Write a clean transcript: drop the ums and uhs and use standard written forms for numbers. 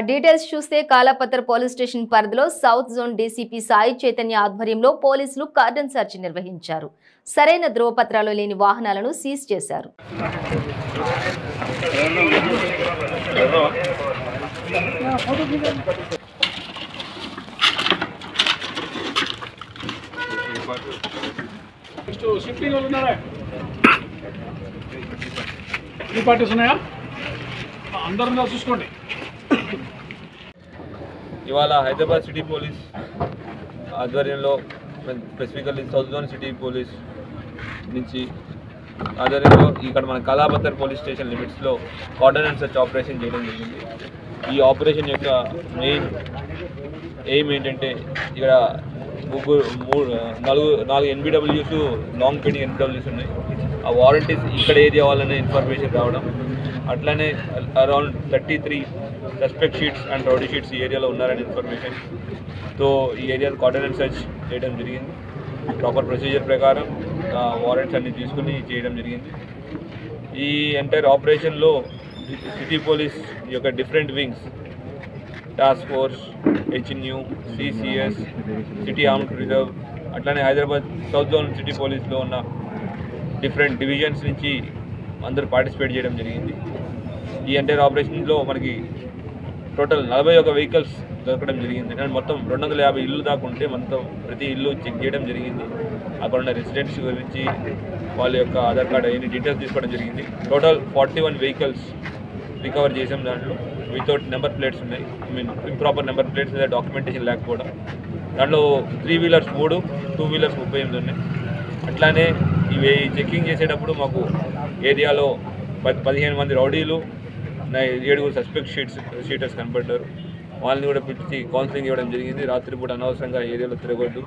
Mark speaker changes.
Speaker 1: Details చూస్తే కాలాపత్ర police station పరిధిలో south zone DCP Sai Chaitanya ఆధ్వర్యంలో పోలీసులు కార్డన్ సెర్చ్ నిర్వహించారు. సరైన ధ్రువపత్రాలు లేని వాహనాలను సీజ్ చేశారు.
Speaker 2: చూసుకోండి. ఇవాళ హైదరాబాద్ సిటీ పోలీస్ ఆధ్వర్యంలో specifically south zone city police నుంచి ఆధ్వర్యంలో ఇక్కడ మన కాలాపత్ర పోలీస్ స్టేషన్ లిమిట్స్లో కార్డన్ అండ్ సెర్చ్ ఆపరేషన్ చేయడం జరిగింది. ఈ ఆపరేషన్ యొక్క మెయిన్ ఎయిమ్ ఏంటంటే ఇక్కడ నాలుగు ఎన్బిడబ్ల్యూస్ లాంగ్ పెండింగ్ ఎన్బిడబ్ల్యూస్ ఉన్నాయి. ఆ వారంటీస్ ఇక్కడ ఏరియా వాళ్ళనే ఇన్ఫర్మేషన్ రావడం, అట్లానే around 33 suspect sheets and rowdy sheets ఈ ఏరియాలో ఉన్నారని ఇన్ఫర్మేషన్తో ఈ ఏరియాలో కార్డన్ అండ్ సెర్చ్ చేయడం జరిగింది. ప్రాపర్ ప్రొసీజర్ ప్రకారం వారెంట్స్ అన్ని తీసుకుని చేయడం జరిగింది. ఈ ఎంటైర్ ఆపరేషన్లో సిటీ పోలీస్ యొక్క different wings, task force, HNU, CCS, city armed reserve, అట్లానే హైదరాబాద్ సౌత్ జోన్ సిటీ పోలీస్లో ఉన్న డిఫరెంట్ డివిజన్స్ నుంచి అందరూ పార్టిసిపేట్ చేయడం జరిగింది. ఈ ఎంటైర్ ఆపరేషన్లో మనకి టోటల్ 41 వెహికల్స్ దొరకడం జరిగింది. అండ్ మొత్తం 250 ఇల్లు దాకా ఉంటే మొత్తం ప్రతి ఇల్లు చెక్ చేయడం జరిగింది. అక్కడ ఉన్న రెసిడెంట్స్ గురించి వాళ్ళ యొక్క ఆధార్ కార్డ్ అవన్నీ డీటెయిల్స్ తీసుకోవడం జరిగింది. టోటల్ 41 వెహికల్స్ రికవర్ చేసాం. దాంట్లో వితౌట్ నెంబర్ ప్లేట్స్ ఉన్నాయి, ఇంప్రాపర్ నెంబర్ ప్లేట్స్ లేదా డాక్యుమెంటేషన్ లేకపోవడం. దాంట్లో 3 వీలర్స్ 3, 2 వీలర్స్ 38 ఉన్నాయి. అట్లానే ఇవి చెక్కింగ్ చేసేటప్పుడు మాకు ఏరియాలో 15 మంది రౌడీలు, 7 సస్పెక్ట్ షీటర్స్ కనపడ్డారు. వాళ్ళని కూడా పిలిచి కౌన్సిలింగ్ ఇవ్వడం జరిగింది. రాత్రిపూట అనవసరంగా ఏరియాలో తిరగొద్దు,